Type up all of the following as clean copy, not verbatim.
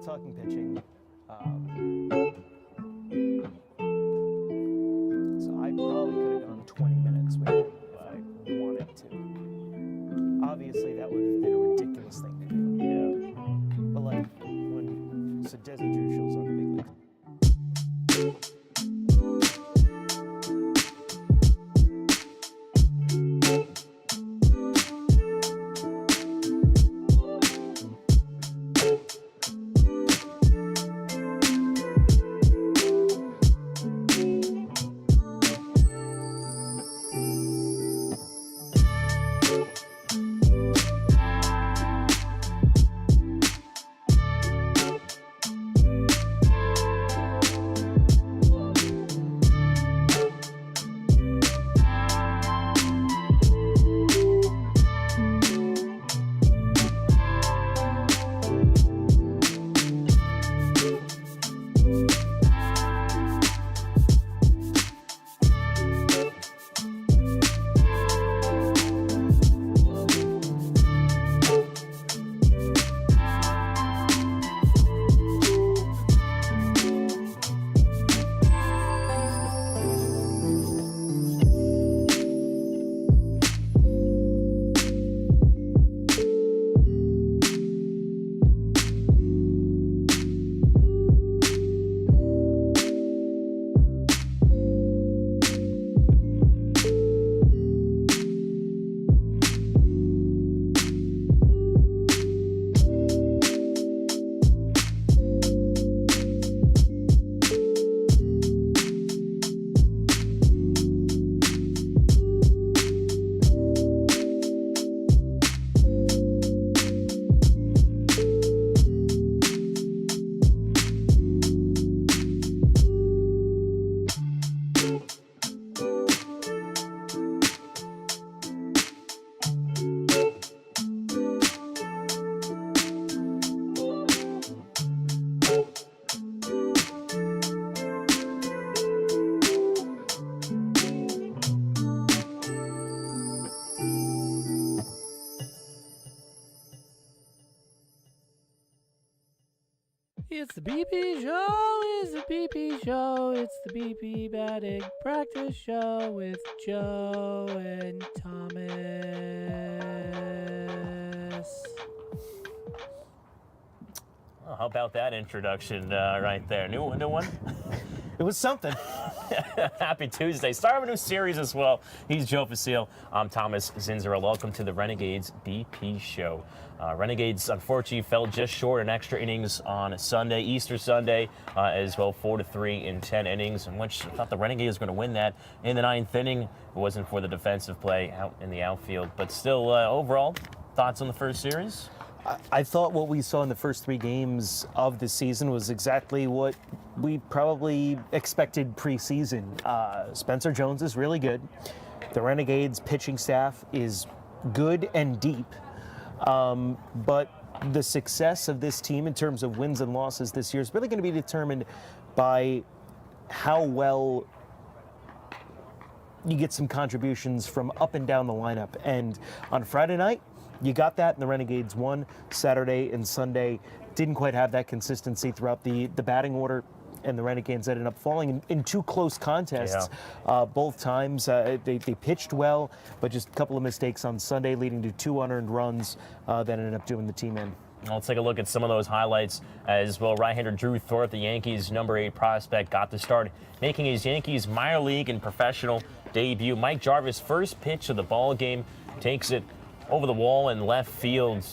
talking pitching. So I probably could have gone 20 minutes with him if I wanted to. Obviously, that would have been a ridiculous thing to do. Yeah. But like when Desi Drew shows on the big league. It's the BP show, it's the BP show, it's the BP batting practice show with Joe and Thomas. Oh, how about that introduction right there? New one? It was something. Happy Tuesday. Start of a new series as well. He's Joe Facile. I'm Thomas Zinzera. Welcome to the Renegades BP show. Renegades, unfortunately, fell just short in extra innings on Sunday, Easter Sunday, as well, 4-3 in 10 innings, in which I thought the Renegades were going to win that in the ninth inning. It wasn't for the defensive play out in the outfield. But still, overall, thoughts on the first series? I thought what we saw in the first 3 games of the season was exactly what we probably expected preseason. Spencer Jones is really good. The Renegades pitching staff is good and deep. But the success of this team in terms of wins and losses this year is really going to be determined by how well you get some contributions from up and down the lineup. And on Friday night, you got that, and the Renegades won Saturday and Sunday. Didn't quite have that consistency throughout the batting order, and the Renegades ended up falling in two close contests. Both times they pitched well, but just a couple of mistakes on Sunday leading to 2 unearned runs that ended up doing the team in. Let's take a look at some of those highlights as well. Right-hander Drew Thorpe, the Yankees' number 8 prospect, got the start, making his Yankees minor league and professional debut. Mike Jarvis' first pitch of the ball game takes it over the wall in left field.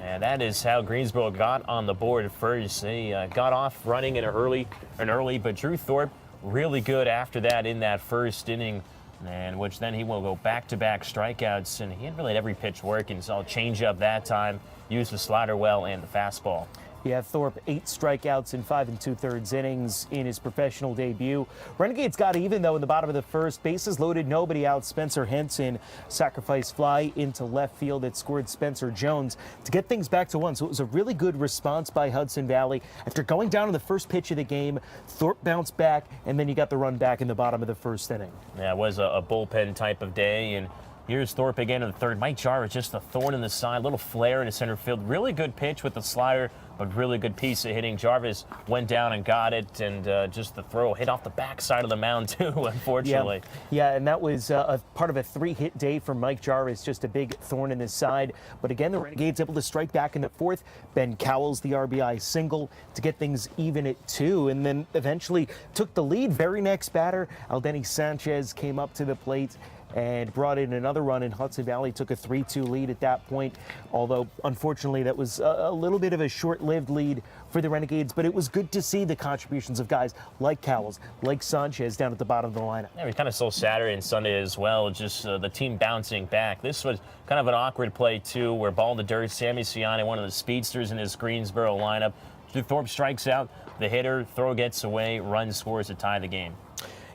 And that is how Greensboro got on the board at first. They got off running early, but Drew Thorpe really good after that in that first inning, and which then he will go back-to-back strikeouts, and he had really had every pitch working. So change up that time, used the slider well and the fastball. Yeah, Thorpe 8 strikeouts in 5 2/3 innings in his professional debut. Renegades got even though in the bottom of the first. Bases loaded, nobody out. Spencer Henson sacrifice fly into left field that scored Spencer Jones to get things back to 1. So it was a really good response by Hudson Valley. After going down in the first pitch of the game, Thorpe bounced back, and then you got the run back in the bottom of the first inning. Yeah, it was a bullpen type of day, and here's Thorpe again in the third. Mike Jarvis just a thorn in the side, little flare in the center field. Really good pitch with the slider, but really good piece of hitting. Jarvis went down and got it, and just the throw hit off the backside of the mound too, unfortunately. Yeah, and that was a part of a 3-hit day for Mike Jarvis, just a big thorn in his side. But again, the Renegades able to strike back in the fourth. Ben Cowell's the RBI single to get things even at 2, and then eventually took the lead. Very next batter, Aldeni Sanchez came up to the plate and brought in another run, and Hudson Valley took a 3-2 lead at that point, although unfortunately that was a little bit of a short-lived lead for the Renegades, but it was good to see the contributions of guys like Cowles, like Sanchez down at the bottom of the lineup. Yeah, we kind of saw Saturday and Sunday as well, just the team bouncing back. This was kind of an awkward play too, where ball in the dirt, Sammy Ciani, one of the speedsters in his Greensboro lineup. Thorpe strikes out, the hitter, throw gets away, run scores to tie the game.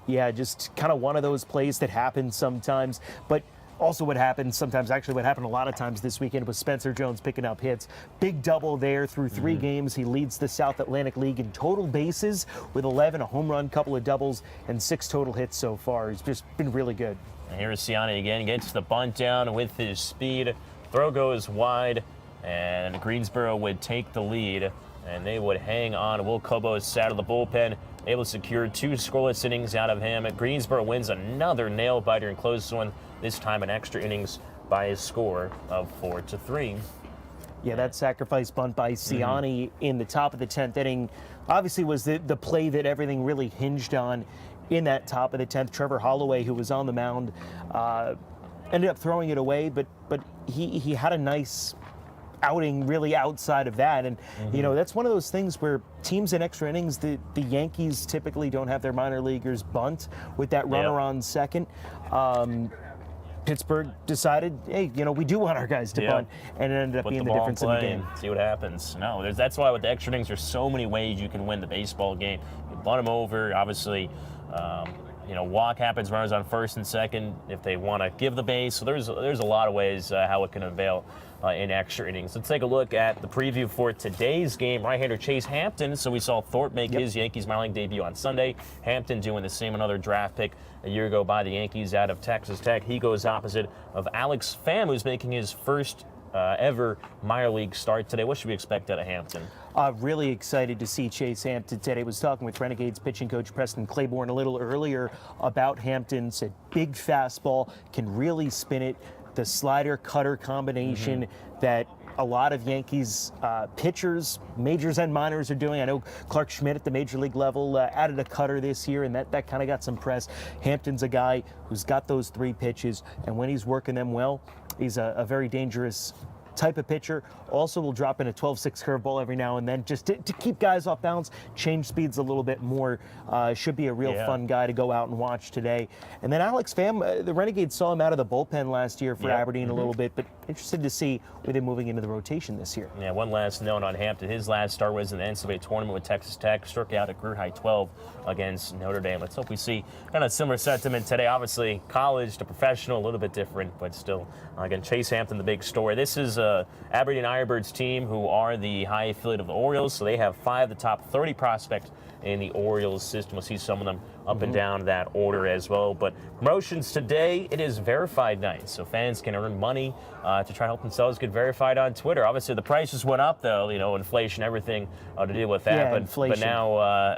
Yeah, just kind of one of those plays that happens sometimes, but also what happens sometimes, actually what happened a lot of times this weekend was Spencer Jones picking up hits. Big double there through 3 games. He leads the South Atlantic League in total bases with 11, a home run, couple of doubles, and 6 total hits so far. He's just been really good. And here's Ciani again, gets the bunt down with his speed. Throw goes wide, and Greensboro would take the lead, and they would hang on. Will Cobos sat of the bullpen, able to secure 2 scoreless innings out of him. Greensboro wins another nail-biter and closes one, this time in extra innings by a score of 4-3. Yeah, that sacrifice bunt by Ciani in the top of the 10th inning obviously was the play that everything really hinged on in that top of the 10th. Trevor Holloway, who was on the mound, ended up throwing it away, but he had a nice outing really outside of that, and you know, that's one of those things where teams in extra innings, the Yankees typically don't have their minor leaguers bunt with that runner on second. Pittsburgh decided, hey, you know, we do want our guys to bunt, and it ended up being the difference in the game. See what happens. No, that's why with the extra innings, there's so many ways you can win the baseball game. You bunt them over, obviously. You know, walk happens, runners on first and second if they want to give the base. So there's a lot of ways how it can avail in extra innings. Let's take a look at the preview for today's game. Right-hander Chase Hampton. So we saw Thorpe make his Yankees minor league debut on Sunday. Hampton doing the same, another draft pick a year ago by the Yankees out of Texas Tech. He goes opposite of Alex Pham, who's making his first ever minor league start today. What should we expect out of Hampton? Really excited to see Chase Hampton today. I was talking with Renegades pitching coach Preston Claiborne a little earlier about Hampton. Said big fastball, can really spin it. The slider cutter combination that a lot of Yankees pitchers, majors and minors, are doing. I know Clark Schmidt at the major league level added a cutter this year, and that kind of got some press. Hampton's a guy who's got those 3 pitches, and when he's working them well, he's a very dangerous type of pitcher. Also will drop in a 12-6 curveball every now and then just to keep guys off balance, change speeds a little bit more. Should be a real fun guy to go out and watch today. And then Alex Pham, the Renegades saw him out of the bullpen last year for Aberdeen a little bit, but interested to see with him moving into the rotation this year. Yeah, one last note on Hampton. His last start was in the NCAA tournament with Texas Tech, struck out a career high 12 against Notre Dame. Let's hope we see kind of similar sentiment today. Obviously, college to professional, a little bit different, but still, again, Chase Hampton, the big story. This is Aberdeen Ironbirds team, who are the high affiliate of the Orioles, so they have 5 of the top 30 prospects in the Orioles system. We'll see some of them up and down that order as well. But promotions today, it is verified night, so fans can earn money to try to help themselves get verified on Twitter. Obviously, the prices went up, though. Inflation, everything to deal with that. Yeah, but inflation. now,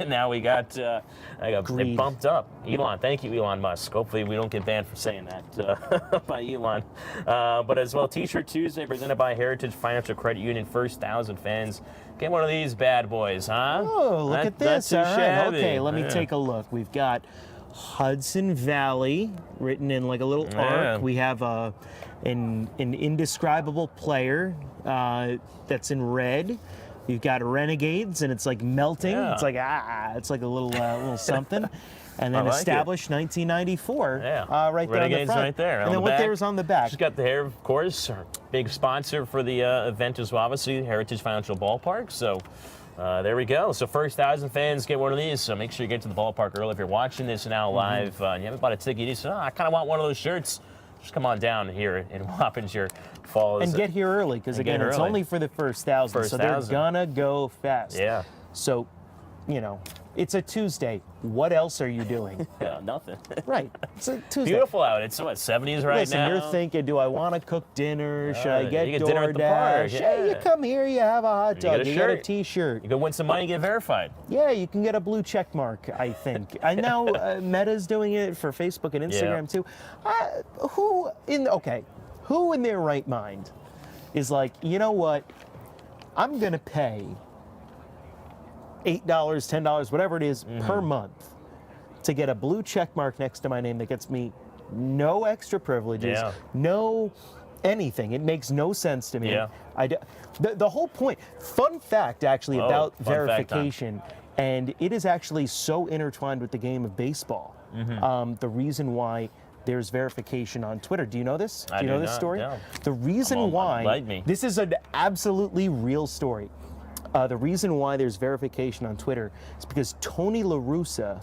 now we got it Greed. bumped up. Elon, thank you, Elon Musk. Hopefully, we don't get banned for saying that by Elon. But as well, T-shirt Tuesday presented by Heritage Financial Credit Union. First 1,000 fans get one of these bad boys, huh? Oh, look at this. That's All too right. shabby. Okay, let me Yeah. take a look. We've got Hudson Valley written in like a little Yeah. arc. We have an indescribable player that's in red. You've got Renegades, and it's like melting. Yeah. It's like it's like a little something. And then I like established 1994. Yeah. Right there on the Renegades front. right there. And On then the what back. there's on the back? She's got the hair, of course. Our big sponsor for the event as well, obviously, Heritage Financial Ballpark. So there we go. So first 1,000 fans get one of these. So make sure you get to the ballpark early. If you're watching this now live and you haven't bought a ticket, you say, I kind of want one of those shirts. Just come on down here in Wappinger Falls. And get here early, because And get again, it's early. only for the first 1,000. First So they're 1,000. gonna go fast. Yeah. So, it's a Tuesday. What else are you doing? Yeah, nothing. Right. It's a Tuesday. Beautiful out. It's what, 70s right Listen, now? you're thinking, do I want to cook dinner? Should I get you get dinner at the park, DoorDash? Hey, you yeah. come here, you have a hot You get dog, a you get a shirt. T-shirt. You can win some money and get verified. Yeah, you can get a blue check mark, I think. I know Meta's doing it for Facebook and Instagram too. Who in their right mind is like, you know what? I'm going to pay $8, $10, whatever it is per month to get a blue check mark next to my name that gets me no extra privileges, Yeah. no anything. It makes no sense to me. Yeah. The whole point, fun fact actually about fun fact time. verification, and it is actually so intertwined with the game of baseball. The reason why there's verification on Twitter. Do you know this? I Do you do know this not, story? no. The reason Come on, why, enlighten me. this is an absolutely real story. The reason why there's verification on Twitter is because Tony La Russa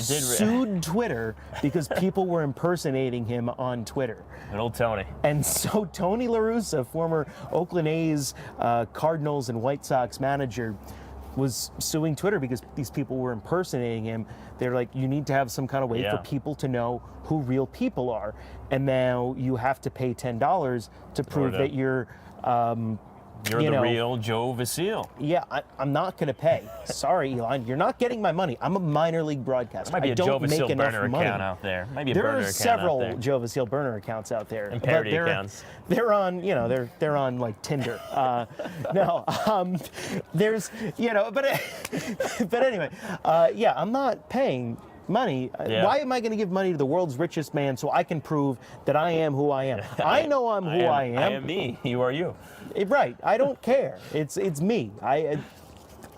sued Twitter because people were impersonating him on Twitter. Good old Tony. And so Tony La Russa, former Oakland A's, Cardinals, and White Sox manager, was suing Twitter because these people were impersonating him. They're like, you need to have some kind of way Yeah. for people to know who real people are. And now you have to pay $10 to prove to- that you're You're you the know, real Joe Vasile. yeah, I'm not going to pay. Sorry, Elon, you're not getting my money. I'm a minor league broadcaster. Might be I a Joe don't make Vasile enough burner money. account out there. Maybe a There burner are account several out there. Joe Vasile burner accounts out there. And but parody they're- accounts. They're on, they're on like Tinder. There's, but anyway, yeah, I'm not paying money. Yeah. Why am I going to give money to the world's richest man so I can prove that I am who I am? I know I'm who I am. I am me. You are you. Right. I don't care. It's me.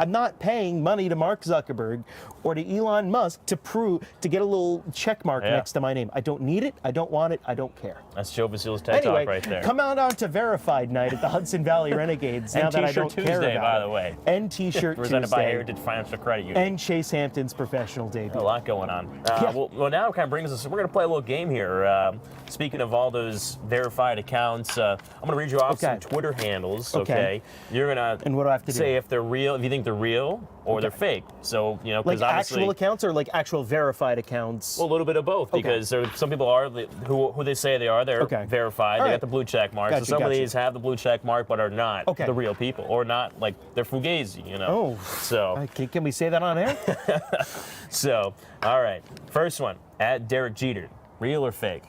I'm not paying money to Mark Zuckerberg or to Elon Musk to get a little check mark Yeah. next to my name. I don't need it. I don't want it. I don't care. That's Joe Vasile's TED Anyway, Talk right there. come out to Verified Night at the Hudson Valley Renegades. And now that I T-shirt don't care Tuesday, about by it. the way. And T-shirt Presented by Tuesday. Heritage Financial Credit Union. And Chase Hampton's professional debut. A lot going on. Yeah. Well, now it kind of brings us. We're going to play a little game here. Speaking of all those verified accounts, I'm going to read you off some Twitter handles. Okay. You're going to And what do I have to say do? if they're real, if you think they're real or they're fake. So Like because obviously. actual accounts or like actual verified accounts? Well, a little bit of both, because some people are who they say they are. They're verified. All They right. got the blue check mark. Gotcha, so some of gotcha. these have the blue check mark, but are not Okay. the real people, or not like they're fugazi. Oh. So Okay, can we say that on air? all right. First one at Derek Jeter, real or fake?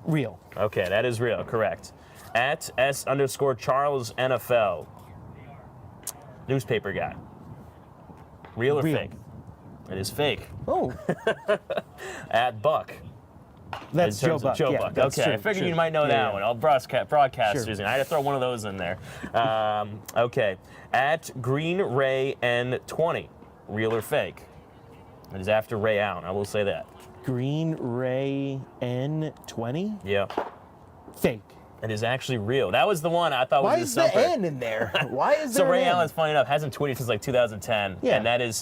Real. Okay, that is real. Correct. At S_Charles NFL, newspaper guy, real or Real. fake? It is fake. Oh, At Buck. that's In Joe terms of Buck. Joe Yeah, Buck. that's Okay, true, I figured true. you might know Yeah, that yeah. one. All broadcasters, Sure. and I had to throw one of those in there. Okay, at Green Ray N20, real or fake? It is after Ray Allen. I will say that. Green Ray N20? Yeah, Fake. it is actually real. That was the one I thought Why was is the the stumper. N in there? Why is So there Ray an N? Allen's, funny enough, hasn't tweeted since like 2010, Yeah. and that's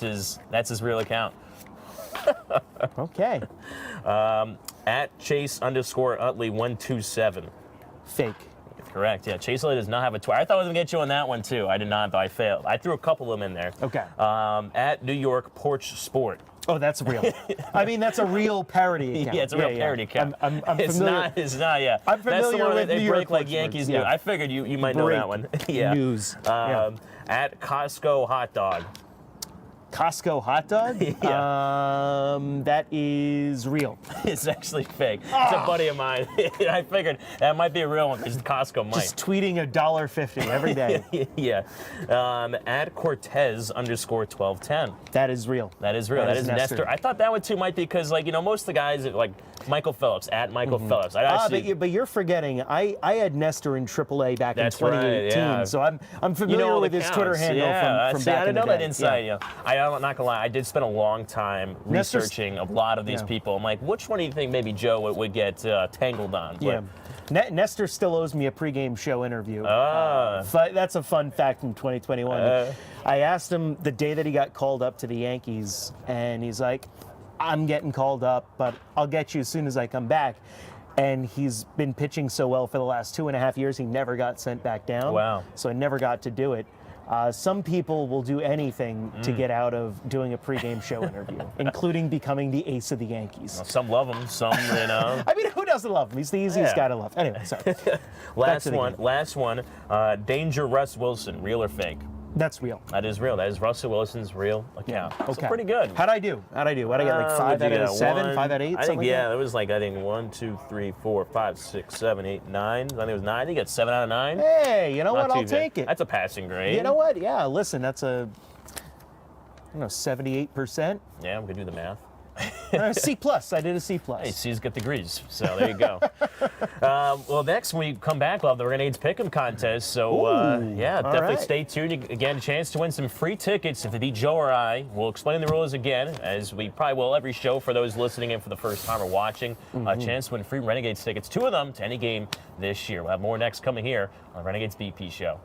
his real account. Okay. At Chase_Utley 127. Fake. Correct. Yeah, Chase Utley does not have a Twitter. I thought I was gonna get you on that one too. I did not, though. I failed. I threw a couple of them in there. Okay. At New York Porch Sport. Oh, that's real. I mean, that's a real parody account. Yeah, it's a real parody account. I'm It's familiar. not. Yeah. I'm That's the familiar one with that they New break York like words. Yankees Yeah. do. I figured you might know that one. Yeah. News. Yeah. At Costco hot dog. Costco hot dog? That is real. It's actually fake. It's a buddy of mine. I figured that might be a real one because Costco might. Just tweeting $1.50 every day. Yeah. At Cortez_1210. That is real. That is real. That is Nestor. I thought that one too might be because, like, most of the guys, like Michael Phillips, at Michael Phillips. But you're forgetting, I had Nestor in AAA back in 2018, right, yeah. so I'm familiar with his Twitter handle from back I in the know day. that insight. Yeah. I'm not gonna lie. I did spend a long time Nestor's- researching a lot of these people. I'm like, which one do you think maybe Joe would get tangled on? Yeah. Nestor still owes me a pregame show interview. That's a fun fact from 2021. I asked him the day that he got called up to the Yankees, and he's like, I'm getting called up, but I'll get you as soon as I come back. And he's been pitching so well for the last 2.5 years, he never got sent back down. Wow. So I never got to do it. Some people will do anything to get out of doing a pregame show interview, including becoming the ace of the Yankees. Well, some love him, some, I mean, who doesn't love him? He's the easiest guy to love. Anyway, sorry. Last one. Danger Russ Wilson, real or fake? That's real. That is real. That is Russell Wilson's real account. Okay. So pretty good. How'd I do? What I get, like 5 out of 7, 5 out of 8? I think, it was like, 1, 2, 3, 4, 5, 6, 7, 8, 9. I think it was 9. You got 7 out of 9. Hey, you know Not what? too I'll bad. take it. That's a passing grade. You know what? Yeah, listen, that's 78%. Yeah, I'm going to do the math. C+. I did a C+. Hey, C's get degrees, so there you go. Well, next when we come back, we'll have the Renegades Pick'em contest. So, definitely right. stay tuned. Again, a chance to win some free tickets if they beat Joe or I. We'll explain the rules again, as we probably will every show for those listening in for the first time or watching. A chance to win free Renegades tickets, 2 of them, to any game this year. We'll have more next coming here on Renegades BP Show.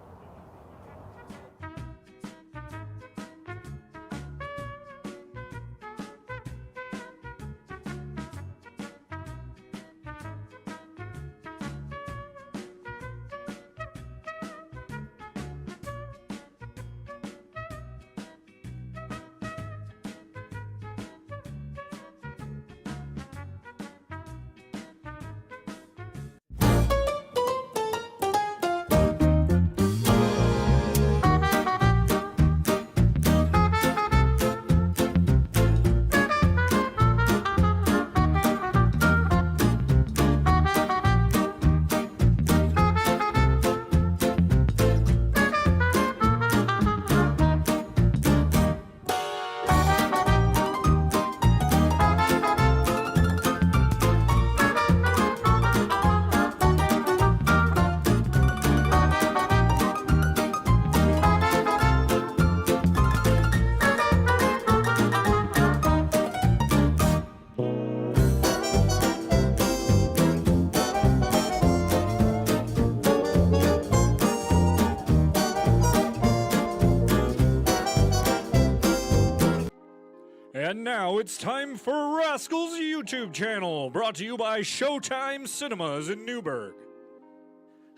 And now it's time for Rascal's YouTube channel, brought to you by Showtime Cinemas in Newburgh.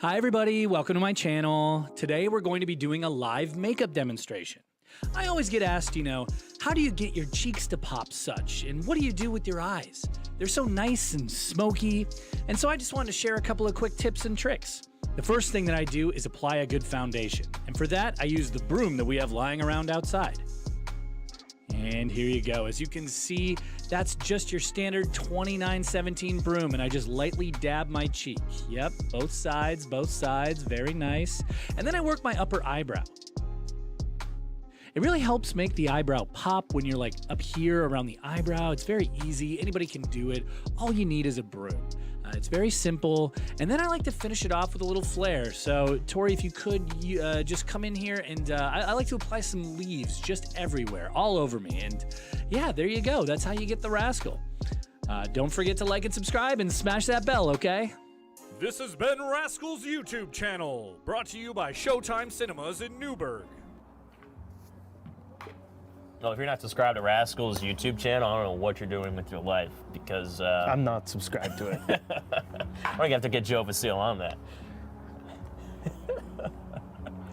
Hi everybody, welcome to my channel. Today we're going to be doing a live makeup demonstration. I always get asked, how do you get your cheeks to pop such? And what do you do with your eyes? They're so nice and smoky. And so I just wanted to share a couple of quick tips and tricks. The first thing that I do is apply a good foundation. And for that, I use the broom that we have lying around outside. And here you go. As you can see, that's just your standard 2917 broom, and I just lightly dab my cheek. Yep, both sides, very nice. And then I work my upper eyebrow. It really helps make the eyebrow pop when you're like up here around the eyebrow. It's very easy. Anybody can do it. All you need is a broom. It's very simple. And then I like to finish it off with a little flair. So, Tori, if you could just come in here and I like to apply some leaves just everywhere, all over me. And yeah, there you go. That's how you get the Rascal. Don't forget to like and subscribe and smash that bell, okay? This has been Rascal's YouTube channel, brought to you by Showtime Cinemas in Newburgh. Well, if you're not subscribed to Rascal's YouTube channel, I don't know what you're doing with your life, because I'm not subscribed to it. we're going to have to get Joe Vasile on that.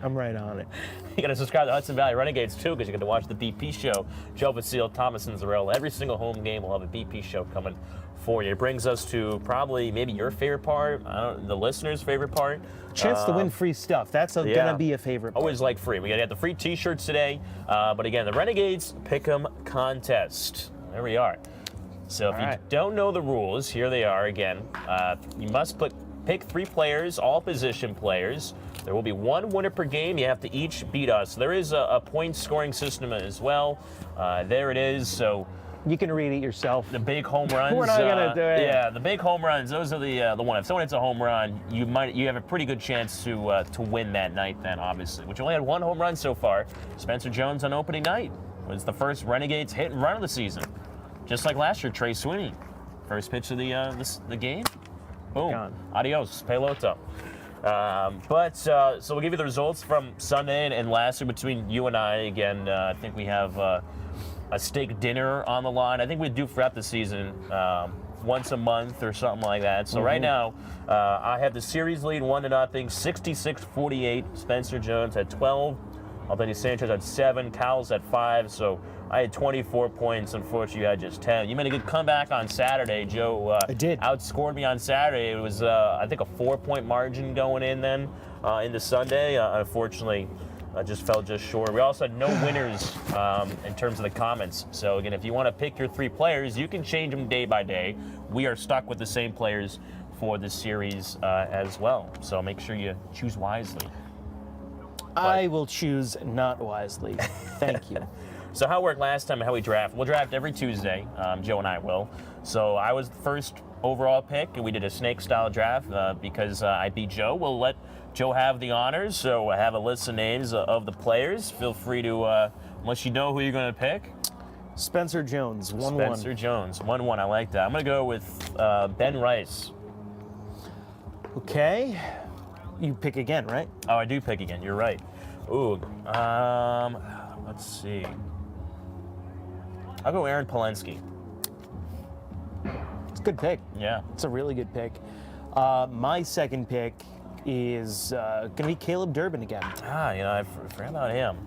I'm right on it. You got to subscribe to Hudson Valley Renegades too, because you get to watch the BP show. Joe Vasile, Thomas Cinzarello. Every single home game will have a BP show coming for you. It brings us to probably maybe your favorite part, the listeners' favorite part. Chance to win free stuff. That's gonna be a favorite part. Always like free. We got the free T-shirts today. But again, the Renegades Pick'em contest. There we are. So if you don't know the rules, here they are again. You must pick 3 players, all position players. There will be 1 winner per game. You have to each beat us. There is a point scoring system as well. There it is. So you can read it yourself. The big home runs. We're not gonna do it. Yeah, the big home runs. Those are the one. If someone hits a home run, you have a pretty good chance to win that night. Then obviously, which only had 1 home run so far. Spencer Jones on opening night was the first Renegades hit and run of the season, just like last year. Trey Sweeney, first pitch of the game. Boom. Gone. Adios, pelota. So we'll give you the results from Sunday and lastly between you and I. Again, I think we have a steak dinner on the line. I think we do throughout the season, once a month or something like that. So right now, I have the series lead 1-0, 66-48. Spencer Jones at 12. Anthony Sanchez at 7. Cowles at 5. So I had 24 points. Unfortunately, you had just 10. You made a good comeback on Saturday, Joe. I did. Outscored me on Saturday. It was, I think, a 4-point margin going in then into Sunday. Unfortunately, I just fell just short. We also had no winners in terms of the comments. So again, if you want to pick your 3 players, you can change them day by day. We are stuck with the same players for this series as well. So make sure you choose wisely. I will choose not wisely. Thank you. So how it worked last time and how we draft? We'll draft every Tuesday. Joe and I will. So I was the first overall pick, and we did a snake-style draft because I beat Joe. We'll let Joe have the honors. So I have a list of names of the players. Feel free to, unless you know who you're going to pick. Spencer Jones, 1-1. Spencer Jones, 1-1. I like that. I'm going to go with Ben Rice. Okay. You pick again, right? Oh, I do pick again. You're right. Ooh. Let's see. I'll go Aaron Polensky. It's a good pick. Yeah. It's a really good pick. My second pick is going to be Caleb Durbin again. I forgot about him.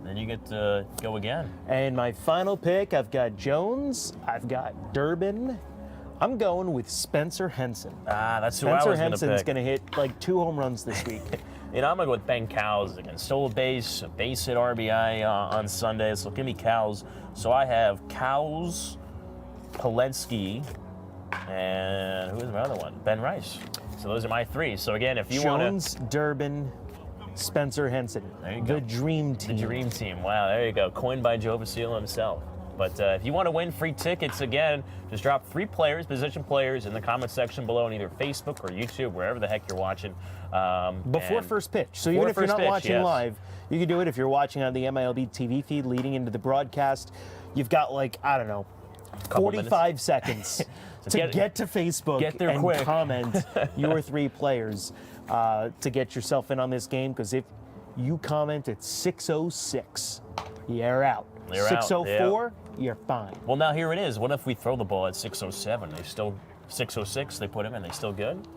Then you get to go again. And my final pick, I've got Jones, I've got Durbin. I'm going with Spencer Henson. That's who I was Spencer going to Henson's pick. going to hit like 2 home runs this week. I'm going to go with Ben Cowles again. Stole a base hit RBI on Sunday, so give me Cowles. So I have Cowles, Polensky, and who is my other one? Ben Rice. So those are my 3. So again, if you want to... Jones, Durbin, Spencer Henson. There you go. The dream team. The dream team. Wow, there you go. Coined by Joe Vasile himself. But if you want to win free tickets, again, just drop 3 players, position players, in the comment section below on either Facebook or YouTube, wherever the heck you're watching. Before first pitch. So even if you're not watching live, you can do it if you're watching on the MILB TV feed leading into the broadcast. You've got 45 seconds to get to Facebook and quick. comment your 3 players to get yourself in on this game, because if you comment at 6:06, you're out. You're out, 6:04, you're fine. Well, now here it is. What if we throw the ball at 6:07? They still 6:06. They put him in. They still good?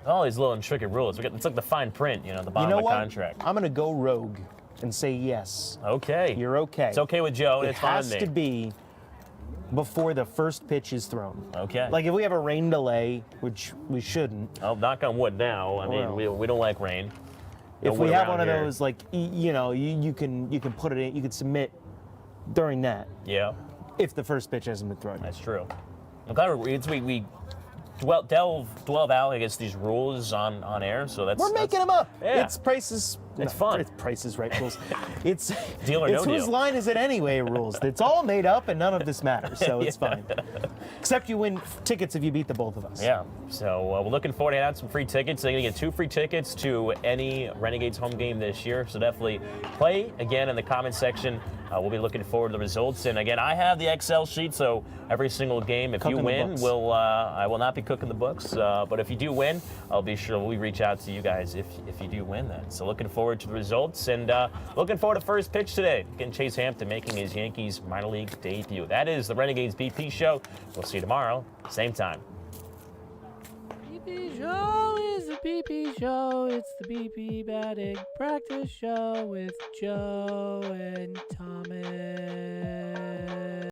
All these little intricate rules. It's like the fine print, the bottom of the contract. I'm gonna go rogue and say yes. Okay. You're okay. It's okay with Joe. It has to be before the first pitch is thrown. Okay. Like if we have a rain delay, which we shouldn't. Oh, knock on wood now. I mean, we don't like rain. If we have one of those, you can put it in, you can submit during that. Yeah. If the first pitch hasn't been thrown. That's true. I'm glad we delve out against these rules on air. So we're making them up. Yeah. It's prices. It's fun. It's prices right rules. It's deal or no it's deal. Whose line is it anyway rules. It's all made up and none of this matters. So it's fine. Except you win tickets if you beat the both of us. Yeah. So we're looking forward to handing out some free tickets. They're going to get 2 free tickets to any Renegades home game this year. So definitely play again in the comment section. We'll be looking forward to the results. And again, I have the Excel sheet. So every single game, if you win, I will not be cooking the books. But if you do win, I'll be sure we reach out to you guys if you do win that. So looking forward to the results and looking forward to first pitch today. Again, Chase Hampton making his Yankees minor league debut. That is the Renegades BP show. We'll see you tomorrow, same time. BP show is BP show. It's the BP batting practice show with Joe and Thomas.